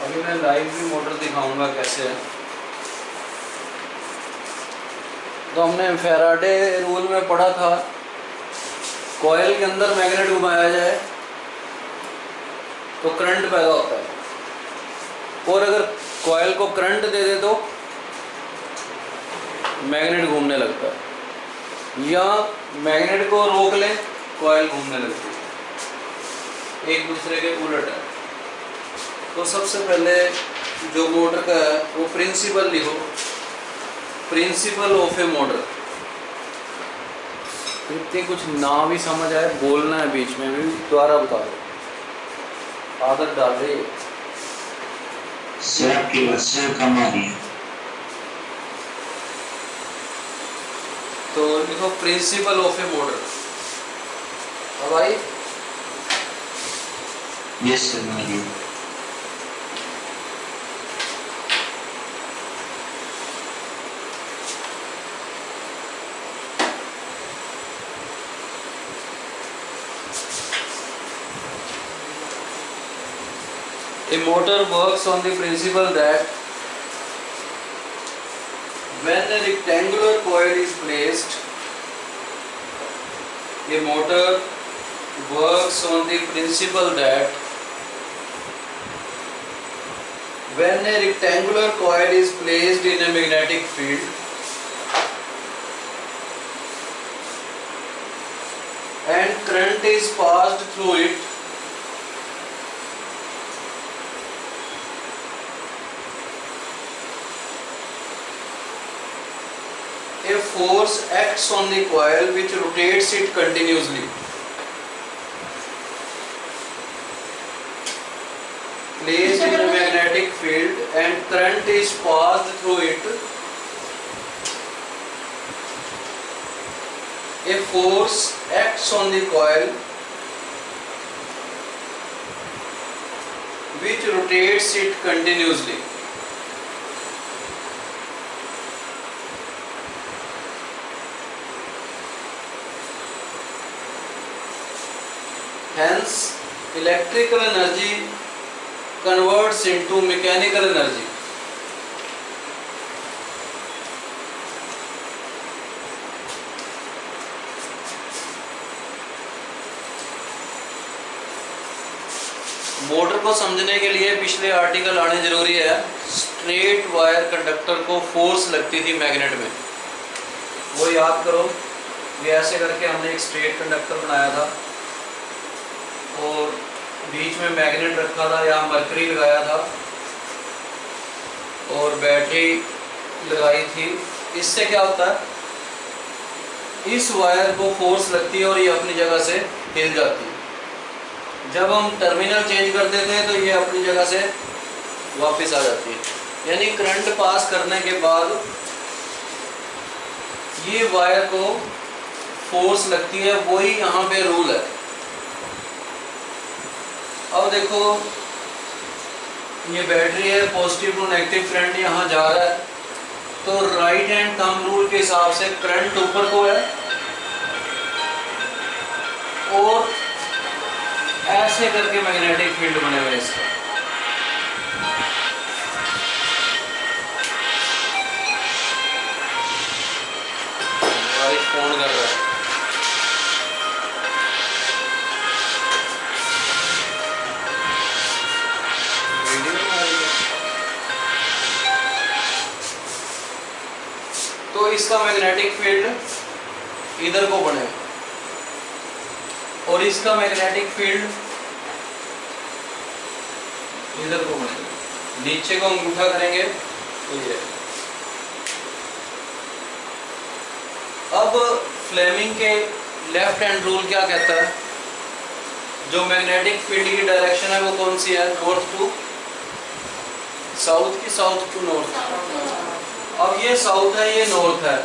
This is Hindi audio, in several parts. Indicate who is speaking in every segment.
Speaker 1: अभी मैं लाइव भी मोटर दिखाऊंगा कैसे है। तो हमने फैराडे रूल में पढ़ा था, कॉइल के अंदर मैग्नेट घुमाया जाए तो करंट पैदा होता है, और अगर कॉइल को करंट दे दे तो मैग्नेट घूमने लगता है, या मैग्नेट को रोक ले कॉइल घूमने लगती है, एक दूसरे के उलट है। तो सबसे पहले जो मोटर का है वो प्रिंसिपल लिखो, प्रिंसिपल ऑफ ए मोटर। इतनी कुछ ना भी समझ आए बोलना है, बीच में भी दोबारा बता दो, आदत डाल रही है।
Speaker 2: सर आपकी आवाज़ कम आ रही है।
Speaker 1: तो लिखो प्रिंसिपल ऑफ ए मोटर। अब आई?
Speaker 2: यस सर, आ रही है।
Speaker 1: A motor works on the principle that when a rectangular coil is placed, a motor works on the principle that when a rectangular coil is placed in a magnetic field and current is passed through it, a force acts on the coil which rotates it continuously. Placed in a magnetic field and current is passed through it, a force acts on the coil which rotates it continuously. Hence, electrical energy converts into mechanical energy. Motor को समझने के लिए पिछले आर्टिकल आने जरूरी है। स्ट्रेट वायर कंडक्टर को फोर्स लगती थी मैग्नेट में, वो याद करो। ये ऐसे करके हमने एक स्ट्रेट कंडक्टर बनाया था और बीच में मैग्नेट रखा था, यहाँ मरकरी लगाया था और बैटरी लगाई थी। इससे क्या होता है, इस वायर को फोर्स लगती है और ये अपनी जगह से हिल जाती है। जब हम टर्मिनल चेंज करते थे तो ये अपनी जगह से वापस आ जाती है। यानी करंट पास करने के बाद ये वायर को फोर्स लगती है, वही यहाँ पे रूल है। अब देखो ये बैटरी है, पॉजिटिव टू नेगेटिव करंट यहाँ जा रहा है, तो राइट हैंड थंब रूल के हिसाब से करंट ऊपर को है और ऐसे करके मैग्नेटिक फील्ड बने हुए इसका। बारिश फोन कर रहा है। तो इसका मैग्नेटिक फील्ड इधर को बने और इसका मैग्नेटिक फील्ड इधर को बने। नीचे को अंगूठा करेंगे तो ये। अब फ्लेमिंग के लेफ्ट हैंड रूल क्या कहता है, जो मैग्नेटिक फील्ड की डायरेक्शन है वो कौन सी है, नॉर्थ टू साउथ की साउथ टू नॉर्थ। अब ये साउथ है, ये नॉर्थ है,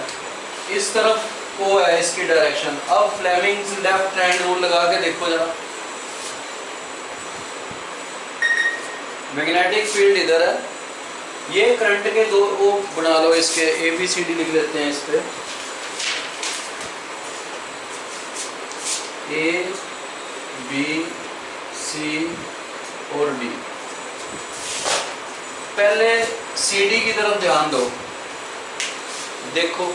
Speaker 1: इस तरफ को है इसकी डायरेक्शन। अब फ्लेमिंग्स लेफ्ट हैंड रूल लगा के देखो जरा, मैग्नेटिक फील्ड इधर है, ये करंट के दो वो बना लो, इसके ABCD लिख लेते हैं इस पे, A B C और D। पहले CD की तरफ ध्यान दो, देखो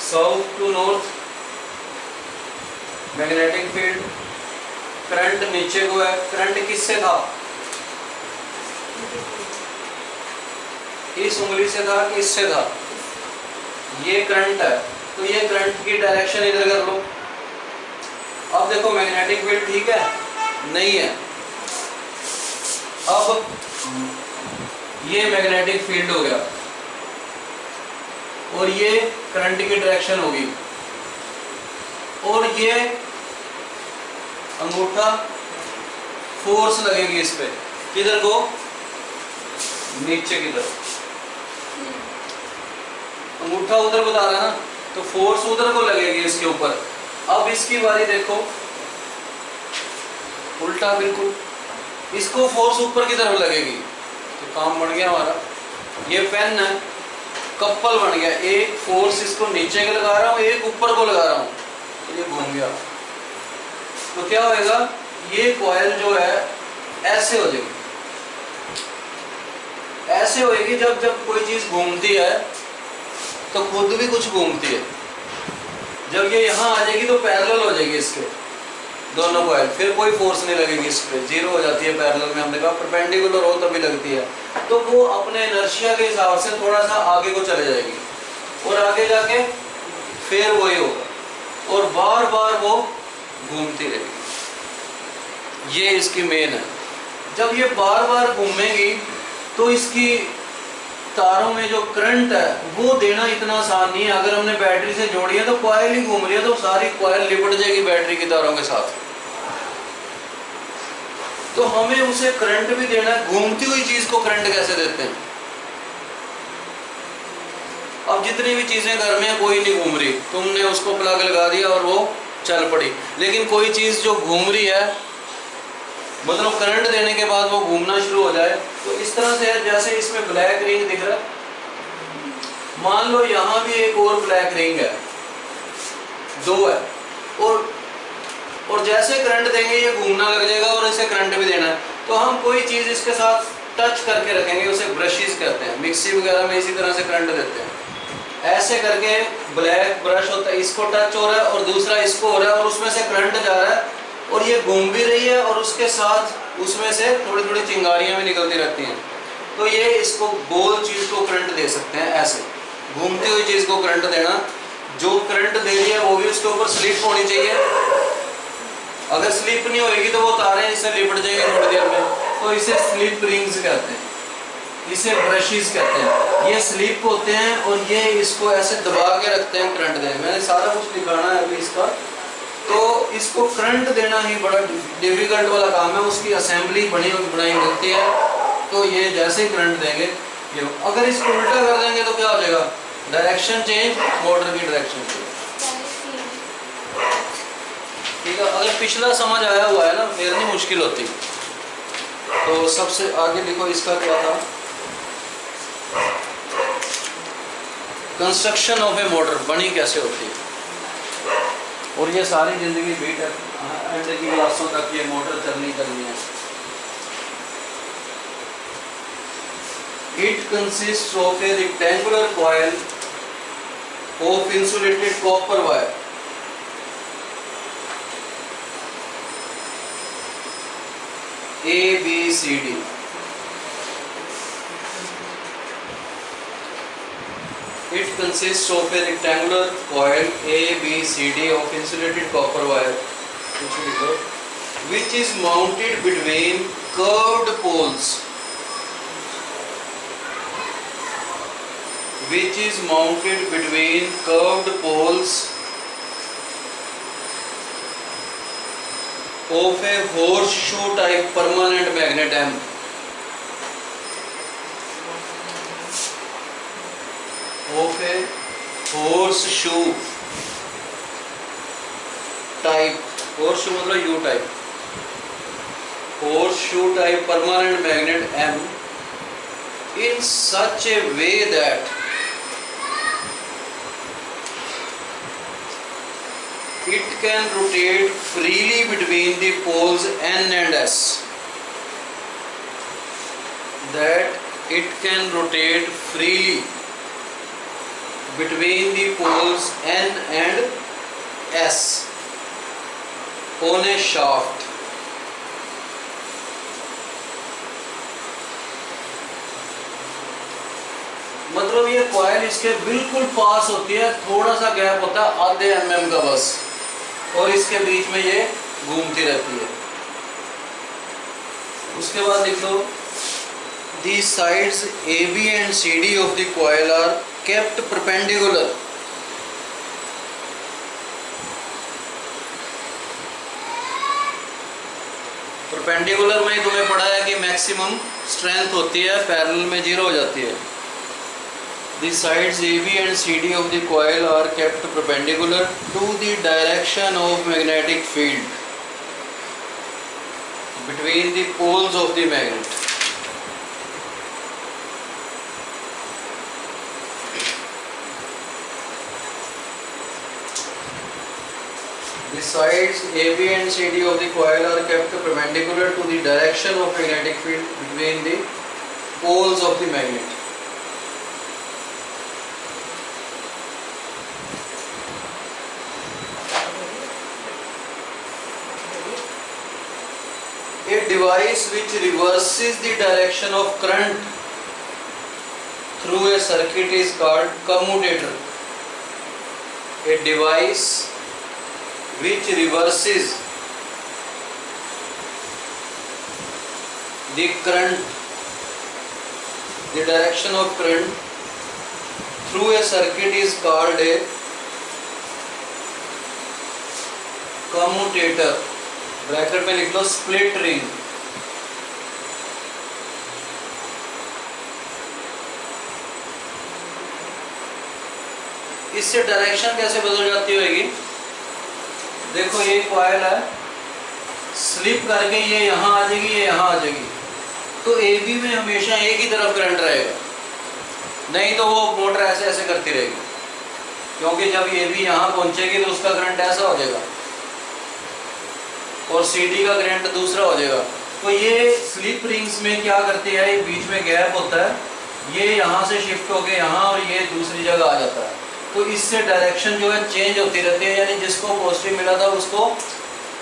Speaker 1: south to north magnetic field, current नीचे को है। करंट किससे था? इस उंगली से था कि इससे था? ये करंट है, तो ये करंट की डायरेक्शन इधर कर लो। अब देखो मैग्नेटिक फील्ड ठीक है, नहीं है। अब ये मैग्नेटिक फील्ड हो गया और ये करंट की डायरेक्शन होगी, और ये अंगूठा फोर्स लगेगी इस पे, किधर को? नीचे की तरफ। अंगूठा उधर बता रहा है ना, तो फोर्स उधर को लगेगी इसके ऊपर। अब इसकी बारी देखो, उल्टा बिल्कुल, इसको फोर्स ऊपर की तरफ लगेगी, तो काम बन गया हमारा। ये पेन है, कपल बन गया, एक फोर्स इसको नीचे के लगा रहा हूँ, एक ऊपर को लगा रहा हूँ, तो ये घूम गया। तो क्या होएगा, ये कॉइल जो है ऐसे हो जाएगी, ऐसे होएगी। जब जब कोई चीज घूमती है तो खुद भी कुछ घूमती है। जब ये यहाँ आ जाएगी तो पैरेलल हो जाएगी इसके दोनों कॉइल, फिर कोई फोर्स नहीं लगेगी इस पे, जीरो हो जाती है पैरेलल में। हमने कहा परपेंडिकुलर हो तभी लगती है, तो वो अपने इनर्शिया के हिसाब से थोड़ा सा आगे को चले जाएगी, और आगे जाके फिर वही होगा, और बार बार वो घूमती रहेगी। ये इसकी मेन है। जब ये बार बार घूमेगी तो इसकी तारों में जो करंट है वो देना इतना आसान नहीं है। अगर हमने बैटरी से जोड़ी है तो कॉइल ही घूम रही है, तो सारी कॉइल लिपट जाएगी बैटरी की तारों के साथ। तो हमें उसे करंट भी देना है। घूमती हुई चीज को करंट कैसे देते हैं? अब जितनी भी चीजें घर में कोई नहीं घूम रही, तुमने उसको प्लग लगा दिया और वो चल पड़ी, लेकिन कोई चीज जो घूम रही है, मतलब करंट देने के बाद वो घूमना शुरू हो जाए, तो इस तरह से है। जैसे इसमें ब्लैक रिंग दिख रहा है, मान लो यहाँ भी एक और ब्लैक रिंग है, दो है, और जैसे करंट देंगे ये घूमना लग जाएगा और इसे करंट भी देना है। तो हम कोई चीज इसके साथ टच करके रखेंगे, उसे ब्रशेस कहते हैं। मिक्सी वगैरह में इसी तरह से करंट देते हैं। ऐसे करके ब्लैक ब्रश होता है, इसको टच हो रहा है और दूसरा इसको हो रहा है, और उसमें से करंट जा रहा है और ये घूम भी रही है, और उसके साथ उसमें से थोड़ी थोड़ी चिंगारियां भी निकलती रहती हैं। तो ये इसको गोल चीज को करंट दे सकते हैं। ऐसे घूमती हुई चीज को करंट देना, जो करंट दे रही है वो भी उसके ऊपर स्लिप होनी चाहिए। अगर स्लिप नहीं होगी तो वो तारें इससे लिपट जाएंगी थोड़ी देर में, तो इसे स्लिप रिंग्स कहते हैं, इसे ब्रशेस कहते हैं। ये स्लिप होते हैं और ये इसको ऐसे दबा के रखते हैं करंट देने। मैंने सारा कुछ दिखाना है अभी इसका। तो इसको करंट देना ही बड़ा डिफिकल्ट वाला काम है, उसकी असेंबली बनाई मिलती है। तो ये जैसे ही करंट देंगे, ये अगर इसको उल्टा कर देंगे तो क्या हो जाएगा? डायरेक्शन चेंज, मोटर की डायरेक्शन चेंज। ठीक है, अगर पिछला समझ आया हुआ है ना, फिर नहीं मुश्किल होती। तो सबसे आगे लिखो इसका क्या था, कंस्ट्रक्शन ऑफ ए मोटर बनी कैसे होती है। और ये सारी जिंदगी बीट एंड की क्लासों तक ये मोटर चलनी है। It consist of A rectangular coil of insulated copper wire ABCD. It consists of a rectangular coil ABCD of insulated copper wire, which is mounted between curved poles. Which is mounted between curved poles of a horseshoe type permanent magnet M. Of a horseshoe type, horseshoe मतलब U type, horseshoe type permanent magnet M in such a way that it can rotate freely between the poles N and S. that it can rotate freely between the poles N and S on a shaft. मतलब ये कॉइल इसके बिल्कुल पास होती है, थोड़ा सा गैप होता है आधे mm का बस, और इसके बीच में ये घूमती रहती है। उसके बाद लिख दो the sides AB and CD of the coil are kept perpendicular perpendicular में तुम्हें पढ़ा है कि मैक्सिमम स्ट्रेंथ होती है, पैरेलल में 0 हो जाती है। The sides AB and CD of the coil are kept perpendicular to the direction of magnetic field between the poles of the magnet. The sides AB and CD of the coil are kept perpendicular to the direction of magnetic field between the poles of the magnet. A device which reverses the direction of current through a circuit is called commutator. A device which reverses the current, the direction of current through a circuit is called a commutator. Bracket में लिख लो स्प्लिट रिंग। इससे डायरेक्शन कैसे बदल जाती होगी? देखो ये कॉइल है, स्लिप करके ये यहाँ आ जाएगी, ये यहाँ आ जाएगी, तो ए बी में हमेशा एक ही तरफ करंट रहेगा, नहीं तो वो मोटर ऐसे ऐसे करती रहेगी, क्योंकि जब ये भी यहाँ पहुँचेगी तो उसका करंट ऐसा हो जाएगा और CD का करंट दूसरा हो जाएगा। तो ये स्लिप रिंग्स में क्या करती है, ये बीच में गैप होता है, ये यहाँ से शिफ्ट होके यहाँ और ये दूसरी जगह आ जाता है, तो इससे डायरेक्शन जो है चेंज होती रहती है, यानी जिसको पॉजिटिव मिला था उसको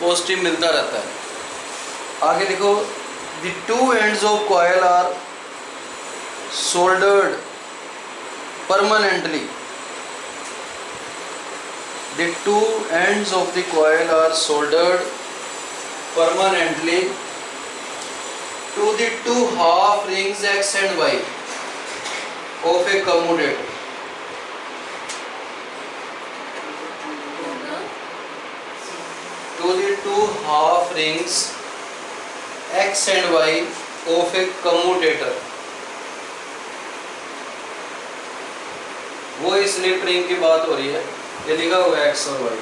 Speaker 1: पॉजिटिव मिलता रहता है। आगे देखो, the two ends of coil are soldered permanently. The two ends of the coil are soldered permanently to the two half rings X and Y of a commutator. To the two half rings X and Y of a commutator. वो इस स्लिप रिंग की बात हो रही है, ये लिखा हुआ है X और Y।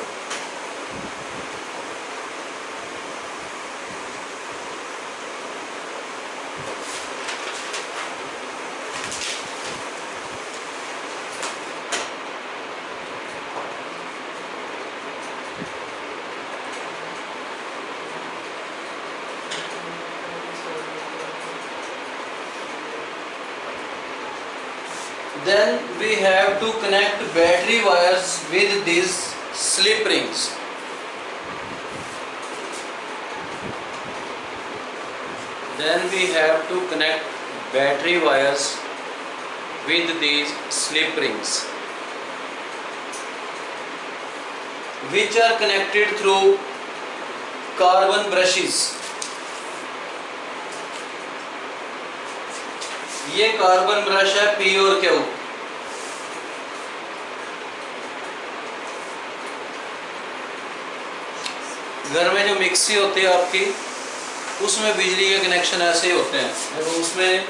Speaker 1: Then we have to connect battery wires with these slip rings. Then we have to connect battery wires with these slip rings, which are connected through carbon brushes. ये कार्बन ब्रश है P और Q। घर में जो मिक्सी होती है आपकी, उसमें बिजली के कनेक्शन ऐसे ही होते हैं। देखो उसमें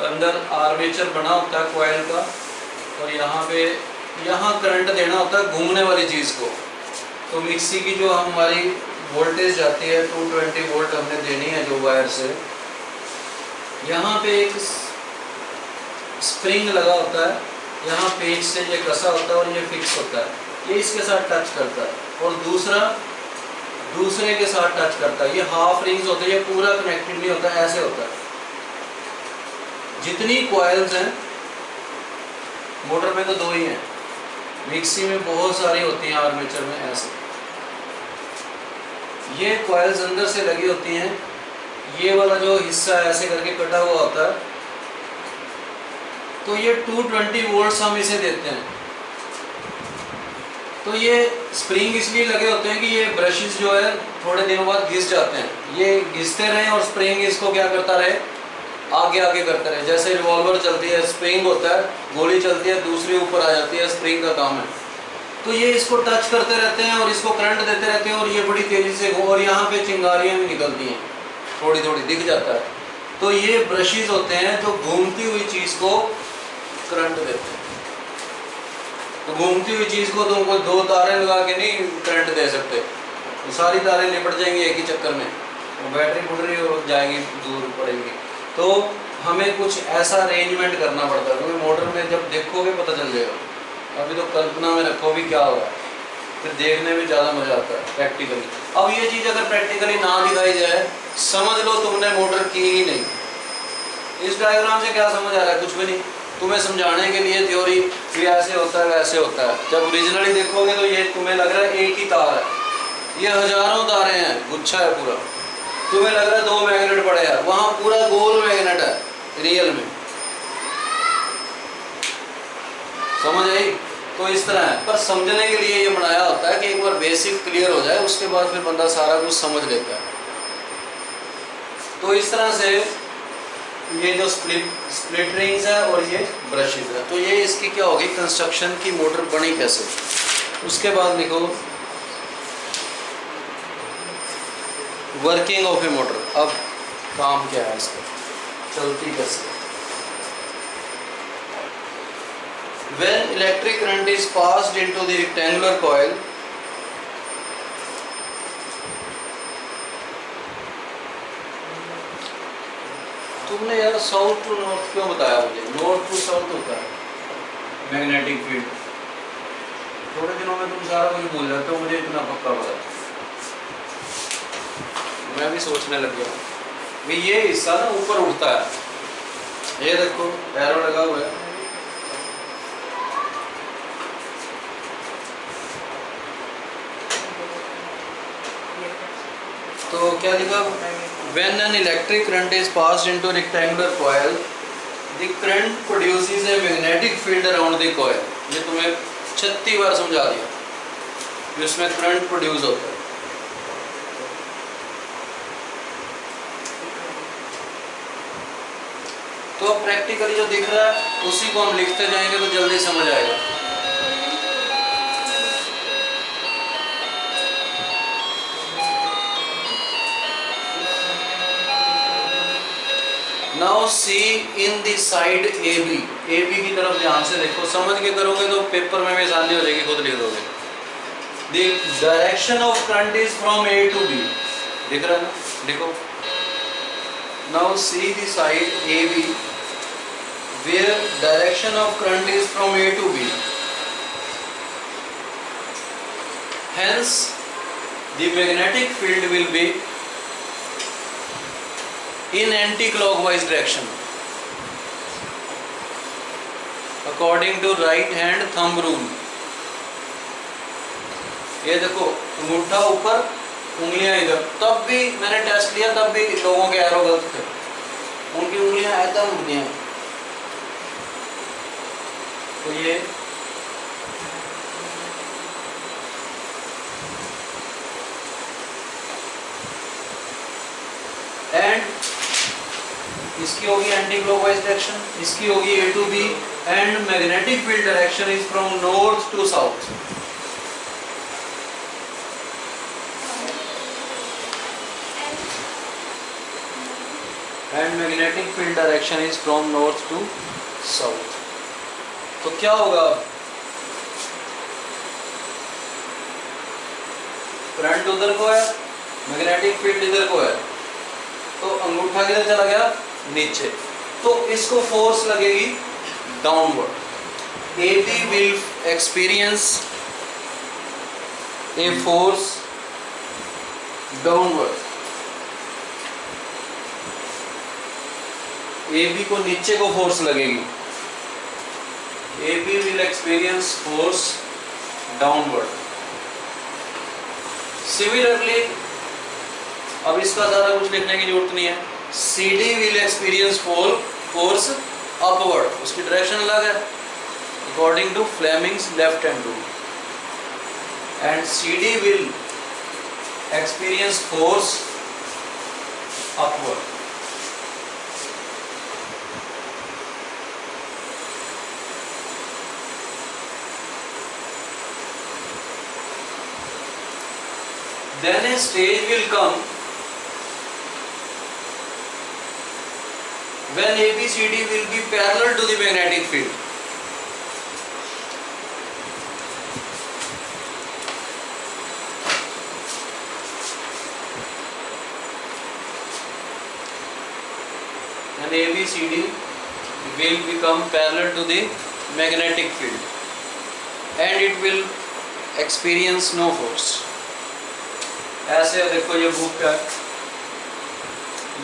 Speaker 1: अंदर आर्मेचर बना होता है कॉइल का, और यहाँ पे यहाँ करंट देना होता है घूमने वाली चीज़ को। तो मिक्सी की जो हमारी वोल्टेज जाती है 220 वोल्ट हमने देनी है जो वायर से, यहाँ पे एक स्प्रिंग लगा होता है, यहाँ पेज से ये कसा होता है और ये फिक्स होता है, ये इसके साथ टच करता है और दूसरा दूसरे के साथ टच करता है। ये हाफ रिंग्स होते हैं, ये पूरा कनेक्टेड नहीं होता, ऐसे होता है। जितनी कॉइल्स हैं मोटर में तो 2 ही हैं, मिक्सी में बहुत सारी होती हैं, आर्मेचर में ऐसे। ये कॉइल्स अंदर से लगी होती हैं, ये वाला जो हिस्सा ऐसे करके कटा हुआ होता है, तो ये 220 वोल्ट्स हम इसे देते हैं। तो ये स्प्रिंग इसलिए लगे होते हैं कि ये ब्रशेस जो है थोड़े दिनों बाद घिस जाते हैं, ये घिसते रहें और स्प्रिंग इसको क्या करता रहे, आगे आगे करता रहे। जैसे रिवॉल्वर चलती है, स्प्रिंग होता है, गोली चलती है, दूसरी ऊपर आ जाती है, स्प्रिंग का काम है। तो ये इसको टच करते रहते हैं और इसको करंट देते रहते हैं और ये बड़ी तेज़ी से, और यहाँ पे चिंगारियाँ भी निकलती हैं, थोड़ी थोड़ी दिख जाता है। तो ये ब्रशेस होते हैं जो घूमती हुई चीज़ को करंट देते हैं। तो घूमती हुई चीज़ को तुमको 2 तारें लगा के नहीं करंट दे सकते, तो सारी तारें लिपट जाएंगी एक ही चक्कर में, तो बैटरी फुट रही हो जाएगी, दूर पड़ेगी। तो हमें कुछ ऐसा अरेंजमेंट करना पड़ता है, क्योंकि मोटर में जब देखोगे पता चल जाएगा, अभी तो कल्पना में रखो भी क्या हो रहा है, फिर देखने में ज़्यादा मज़ा आता है प्रैक्टिकली। अब ये चीज़ अगर प्रैक्टिकली ना दिखाई जाए, समझ लो तुमने मोटर की ही नहीं। इस डायग्राम से क्या समझ आ रहा है? कुछ भी नहीं। तुम्हें समझाने के लिए थ्योरी भी ऐसे होता है वैसे होता है, जब ओरिजिनली देखोगे तो ये तुम्हें लग रहा है एक ही तार है, ये हजारों तारें हैं, गुच्छा है पूरा। तुम्हें लग रहा है 2 मैग्नेट पड़े हैं, वहाँ पूरा गोल मैग्नेट है रियल में। समझ आई? तो इस तरह है, पर समझने के लिए ये बनाया होता है कि एक बार बेसिक क्लियर हो जाए, उसके बाद फिर बंदा सारा कुछ समझ लेता है। तो इस तरह से ये जो स्प्लिट रिंग्स है और ये ब्रशेस है, तो ये इसकी क्या होगी कंस्ट्रक्शन की, मोटर बनी कैसे। उसके बाद लिखो वर्किंग ऑफ ए मोटर। अब काम क्या है इसका, चलती कैसे। When electric current is passed into the rectangular coil, तुमने यार साउथ टू नॉर्थ क्यों बताया मुझे? नॉर्थ टू साउथ होता है मैग्नेटिक फील्ड। थोड़े दिनों में तुम सारा कुछ भूल जाते हो, मुझे इतना पक्का पता है। मैं भी सोचने लग गया भाई, ये हिस्सा ना ऊपर उठता है, ये देखो एरो लगा हुआ है, तो क्या लिखा? When an electric current is passed into a rectangular coil, the current produces a magnetic field around the coil. ये तुम्हें 36 बार समझा दिया, जिसमें करंट प्रोड्यूस होता है। तो अब प्रैक्टिकली जो दिख रहा है उसी को हम लिखते जाएंगे तो जल्दी समझ आएगा। Now see in the side A B, A B की तरफ ध्यान से देखो, समझ के करोगे तो पेपर में भी आसानी हो जाएगी, खुद लिख दोगे। The direction of current is from A to B, दिख रहा है ना, देखो। Now see the side A B where direction of current is from A to B, hence the magnetic field will be in anti-clockwise direction according to right hand thumb rule। ये देखो अंगूठा ऊपर, उंगलियां इधर, तब भी मैंने टेस्ट लिया, तब भी लोगों के एरो गलत थे, उनकी उंगलियां एकदम उठती हैं। तो ये एंड इसकी होगी एंटी क्लॉकवाइज डायरेक्शन, इसकी होगी A to B, and magnetic field direction is from north to south. And magnetic field direction is from north to south. तो क्या होगा, करंट उधर को है, मैग्नेटिक फील्ड इधर को है, तो अंगूठा किधर चला गया, नीचे, तो इसको फोर्स लगेगी downward. A B will experience a force downward. A B को नीचे को फोर्स लगेगी, A B will experience force downward. Similarly, अब इसका ज़्यादा कुछ लिखने की जरूरत नहीं है, C D will experience force upward, उसकी डायरेक्शन अलग है according to Fleming's left hand rule, and C D will experience force upward. Then a stage will come when ABCD will be parallel to the magnetic field. When ABCD will become parallel to the magnetic field and it will experience no force. ऐसे देखो ये बुक का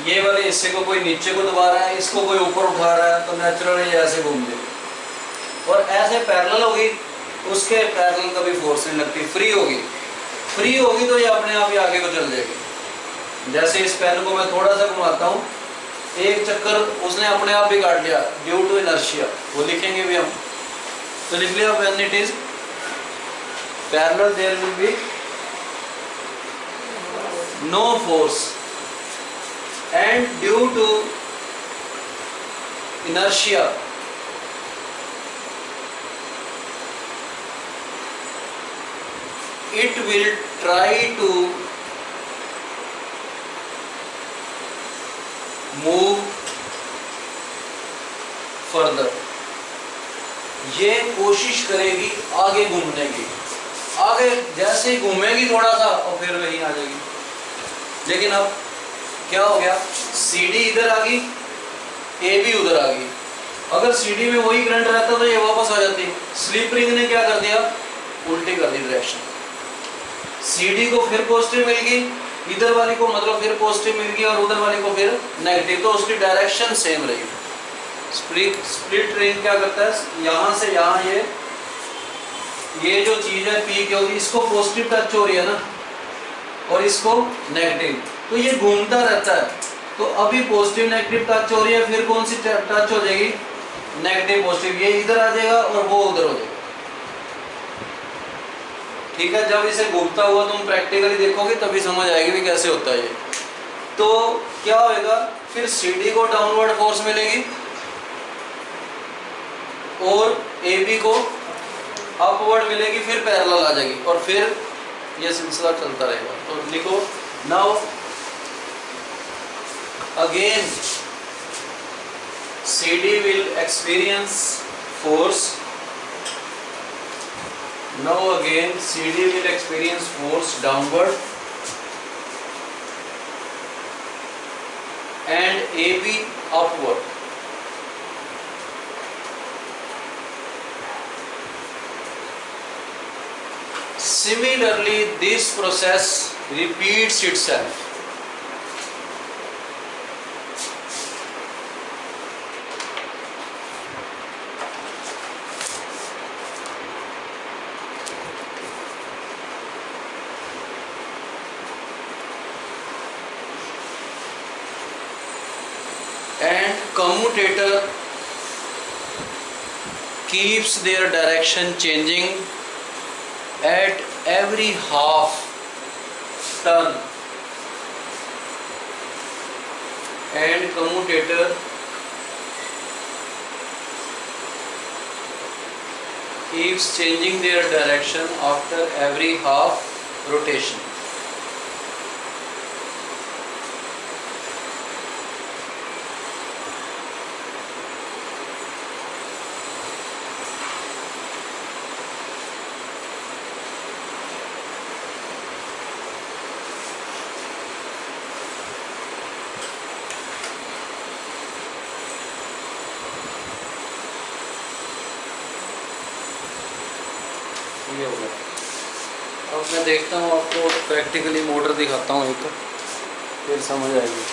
Speaker 1: ये वाले हिस्से को कोई नीचे को दबा रहा है, इसको कोई ऊपर उठा रहा है, तो नेचुरली ऐसे घूम जाएगी और ऐसे पैरेलल होगी, उसके पैरेलल कभी फोर्स नहीं लगती, फ्री होगी तो ये अपने आप ही आगे को चल जाएगी। जैसे इस पेन को मैं थोड़ा सा घुमाता हूँ, एक चक्कर उसने अपने आप भी काट लिया ड्यू टू इनर्शिया, वो लिखेंगे भी हम, तो लिख लिया when it is parallel there will be no force and due to inertia it will try to move further, ये कोशिश करेगी आगे घूमने की, आगे जैसे ही घूमेगी थोड़ा सा और फिर वहीं आ जाएगी। लेकिन अब क्या हो गया, CD इधर आ गई, AB उधर आ गई, अगर CD में वही करंट रहता तो ये वापस आ जाती, स्लिप रिंग ने क्या कर दिया, उल्टी कर दी डायरेक्शन, CD को फिर पॉजिटिव मिल गई, इधर वाली को मतलब फिर पॉजिटिव मिल गई और उधर वाली को फिर नेगेटिव, तो उसकी डायरेक्शन सेम रही। स्प्लिट रिंग क्या करता है, यहाँ से यहाँ ये जो चीज़ है P क्योंकि इसको पॉजिटिव टच हो रही है ना और इसको नेगेटिव, तो ये घूमता रहता है, तो अभी पॉजिटिव नेगेटिव टच हो रही है, फिर कौन सी टच हो जाएगी, नेगेटिव पॉजिटिव, ये इधर आ जाएगा और वो उधर हो जाएगा। ठीक है, जब इसे घूमता हुआ तुम प्रैक्टिकली देखोगे तभी समझ आएगी भी कैसे होता है ये। तो क्या होएगा, फिर CD को डाउनवर्ड फोर्स मिलेगी और AB को अपवर्ड मिलेगी, फिर पैरेलल आ जाएगी और फिर ये सिलसिला चलता रहेगा। तो लिखो, now again CD will experience force, now again CD will experience force downward and AB upward. Similarly, this process repeats itself. And commutator keeps their direction changing at every half turn, and commutator keeps changing their direction after every half rotation. ये हो गया। अब मैं देखता हूँ, आपको प्रैक्टिकली मोटर दिखाता हूँ एक, फिर समझ आएगी।